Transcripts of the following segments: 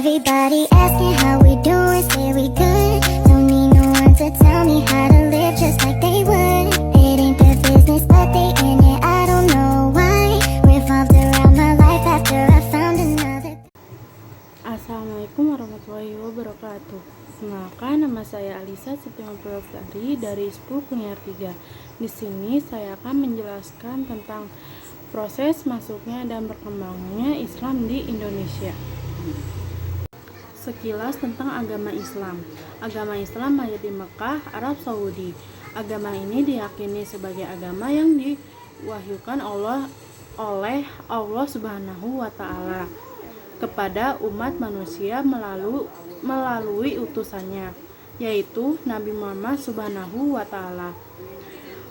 Everybody asking how we doing, say we good. Don't need no one to tell me how to live just like they would. It ain't their business, but they in it, I don't know why. Revolved around my life after I found another. Assalamualaikum warahmatullahi wabarakatuh. Kenalkan, nama saya Alisa Sitiawati dari 10 Kunyer 3. Di sini saya akan menjelaskan tentang proses masuknya dan berkembangnya Islam di Indonesia. Sekilas tentang agama Islam. Agama Islam lahir di Mekah, Arab Saudi. Agama ini diyakini sebagai agama yang diwahyukan oleh Allah Subhanahu wa Ta'ala kepada umat manusia melalui utusannya, yaitu Nabi Muhammad Subhanahu wa Ta'ala.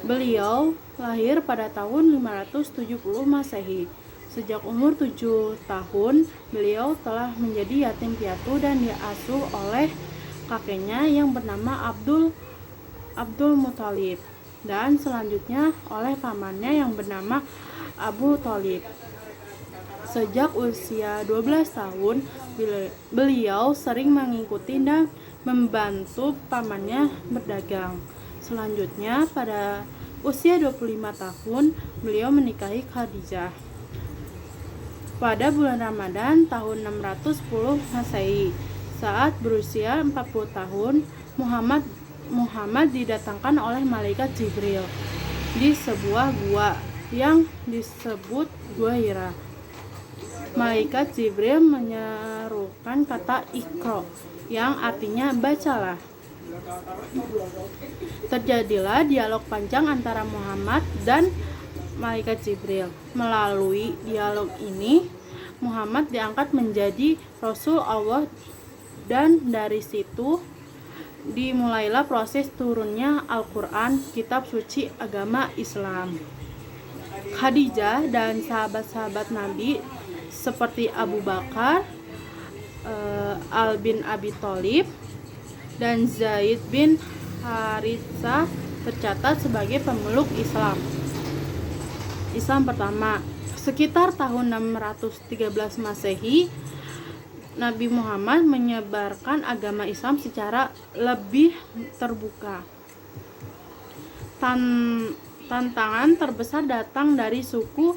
Beliau lahir pada tahun 570 Masehi. Sejak umur 7 tahun, beliau telah menjadi yatim piatu dan diasuh oleh kakeknya yang bernama Abdul Muthalib, dan selanjutnya oleh pamannya yang bernama Abu Thalib. Sejak usia 12 tahun, beliau sering mengikuti dan membantu pamannya berdagang. Selanjutnya, pada usia 25 tahun, beliau menikahi Khadijah. Pada bulan Ramadan tahun 610 Masehi, saat berusia 40 tahun, Muhammad didatangkan oleh malaikat Jibril di sebuah gua yang disebut Gua Hira. Malaikat Jibril menyerukan kata Iqra, yang artinya bacalah. Terjadilah dialog panjang antara Muhammad dan malaikat Jibril. Melalui dialog ini, Muhammad diangkat menjadi Rasul Allah, dan dari situ dimulailah proses turunnya Al-Quran, kitab suci agama Islam. Khadijah dan sahabat-sahabat Nabi seperti Abu Bakar, Al bin Abi Thalib, dan Zaid bin Haritsah tercatat sebagai pemeluk Islam pertama. Sekitar tahun 613 Masehi, Nabi Muhammad menyebarkan agama Islam secara lebih terbuka. Tantangan terbesar datang dari suku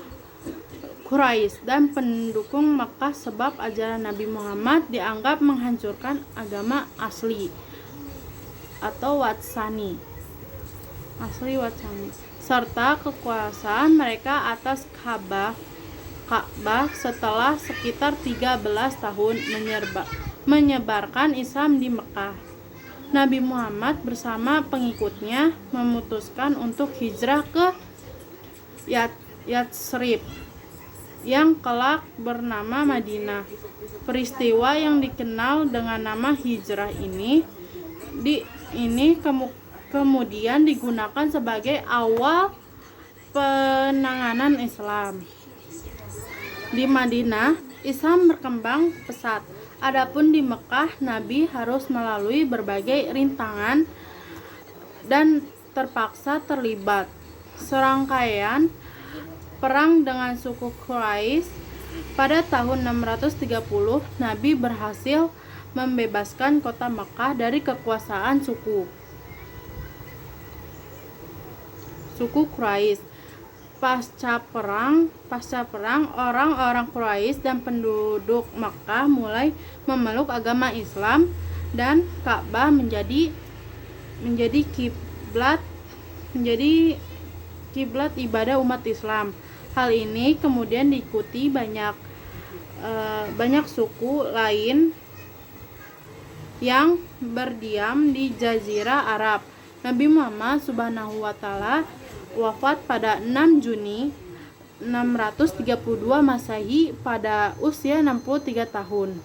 Quraisy dan pendukung Makkah, sebab ajaran Nabi Muhammad dianggap menghancurkan agama asli atau Watsani, serta kekuasaan mereka atas Ka'bah setelah sekitar 13 tahun menyebarkan Islam di Mekah. Nabi Muhammad bersama pengikutnya memutuskan untuk hijrah ke Yatsrib yang kelak bernama Madinah. Peristiwa yang dikenal dengan nama hijrah ini kemudian digunakan sebagai awal penanganan Islam. Di Madinah, Islam berkembang pesat. Adapun di Mekah, Nabi harus melalui berbagai rintangan dan terpaksa terlibat serangkaian perang dengan suku Quraisy. Pada tahun 630, Nabi berhasil membebaskan kota Mekah dari kekuasaan suku Quraisy. Pasca perang, orang-orang Quraisy dan penduduk Mekah mulai memeluk agama Islam, dan Ka'bah menjadi kiblat ibadah umat Islam. Hal ini kemudian diikuti banyak suku lain yang berdiam di Jazirah Arab. Nabi Muhammad Subhanahu wa Ta'ala wafat pada 6 Juni 632 Masehi pada usia 63 tahun.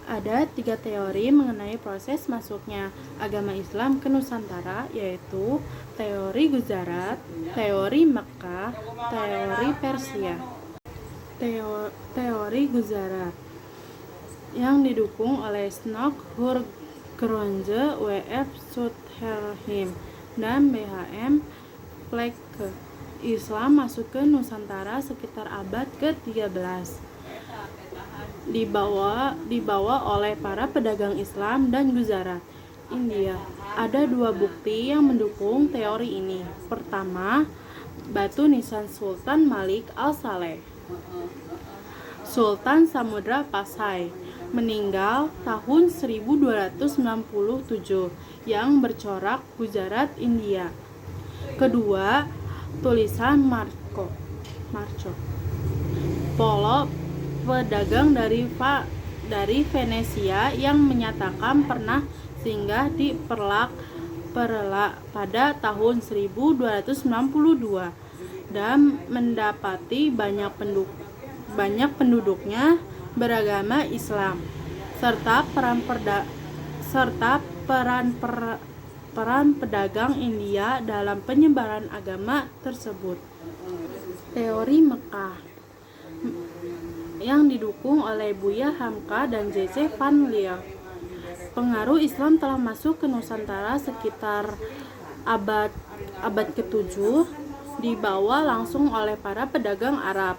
Ada 3 teori mengenai proses masuknya agama Islam ke Nusantara, yaitu teori Gujarat, teori Mekkah, teori Persia. Teori Gujarat yang didukung oleh Snook Hurgronje, W.F. Sutherland, dan B.H.M. Flekke. Islam masuk ke Nusantara sekitar abad ke-13. dibawa oleh para pedagang Islam dan Gujarat, India. Ada dua bukti yang mendukung teori ini. Pertama, batu nisan Sultan Malik Al-Saleh, Sultan Samudra Pasai, meninggal tahun 1297, yang bercorak Gujarat, India. Kedua, tulisan Marco Polo, pedagang dari Venesia yang menyatakan pernah singgah di Perla pada tahun 1292 dan mendapati banyak penduduknya beragama Islam, serta peran pedagang India dalam penyebaran agama tersebut. Teori Mekah yang didukung oleh Buya Hamka dan J.C. Van Lier. Pengaruh Islam telah masuk ke Nusantara sekitar abad ke-7, dibawa langsung oleh para pedagang Arab.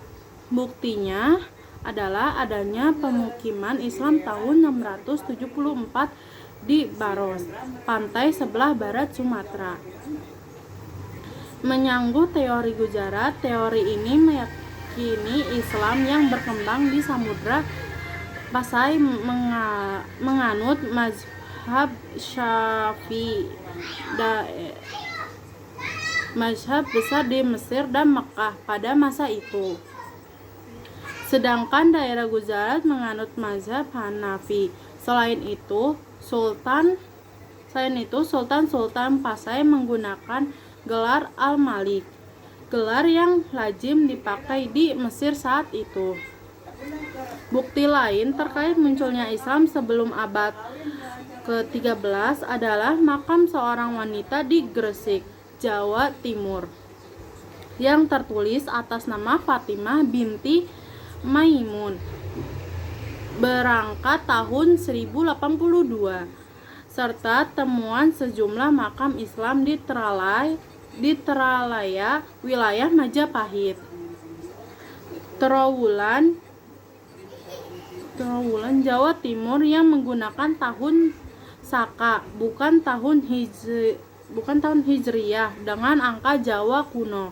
Buktinya adalah adanya pemukiman Islam tahun 674 di Baros, pantai sebelah barat Sumatera. Menyangkut teori Gujarat, teori ini meyakini Islam yang berkembang di Samudra Pasai menganut mazhab Syafi'i, mazhab besar di Mesir dan Mekah pada masa itu. Sedangkan daerah Gujarat menganut mazhab Hanafi. Selain itu, Sultan Pasai menggunakan gelar Al-Malik, gelar yang lazim dipakai di Mesir saat itu. Bukti lain terkait munculnya Islam sebelum abad ke-13 adalah makam seorang wanita di Gresik, Jawa Timur, yang tertulis atas nama Fatimah binti Maimun, berangkat tahun 1082, serta temuan sejumlah makam Islam di Teralaya, wilayah Majapahit. Trawulan Jawa Timur yang menggunakan tahun Saka, bukan tahun Hijriyah dengan angka Jawa kuno.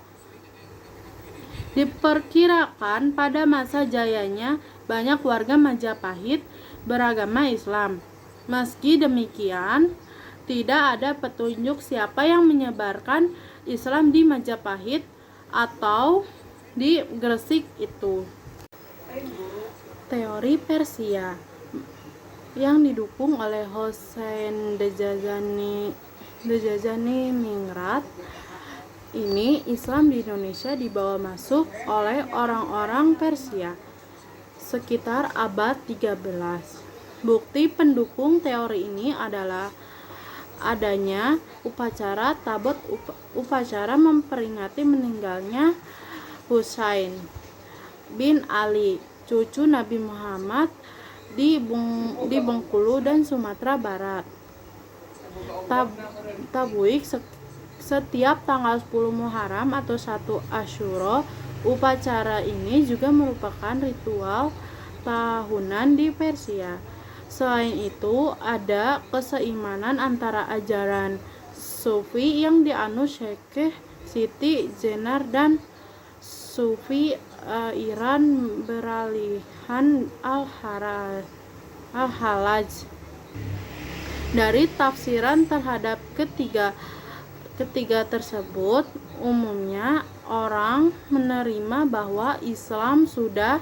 Diperkirakan pada masa jayanya banyak warga Majapahit beragama Islam. Meski demikian, tidak ada petunjuk siapa yang menyebarkan Islam di Majapahit atau di Gresik itu. Teori Persia yang didukung oleh Hossein Dejazani Mingrat. Ini Islam di Indonesia dibawa masuk oleh orang-orang Persia sekitar abad 13. Bukti pendukung teori ini adalah adanya upacara Tabut, upacara memperingati meninggalnya Husain bin Ali, cucu Nabi Muhammad, di Bengkulu dan Sumatera Barat. Tabuik setiap tanggal 10 Muharram atau 1 Asyura. Upacara ini juga merupakan ritual tahunan di Persia. Selain itu, ada keseimanan antara ajaran Sufi yang dianut Syekh Siti Jenar dan Sufi Iran beralihan Al-Halaj. Dari tafsiran terhadap ketiga tersebut, umumnya orang menerima bahwa Islam sudah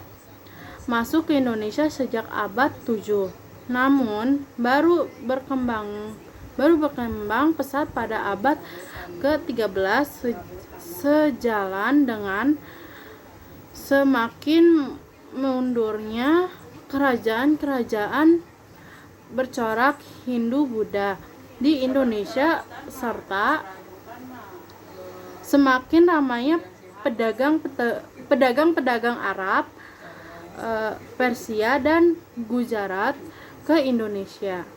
masuk ke Indonesia sejak abad 7. Namun baru berkembang pesat pada abad ke-13 sejalan dengan semakin mundurnya kerajaan-kerajaan bercorak Hindu-Buddha di Indonesia serta semakin ramainya pedagang-pedagang Arab, Persia dan Gujarat ke Indonesia.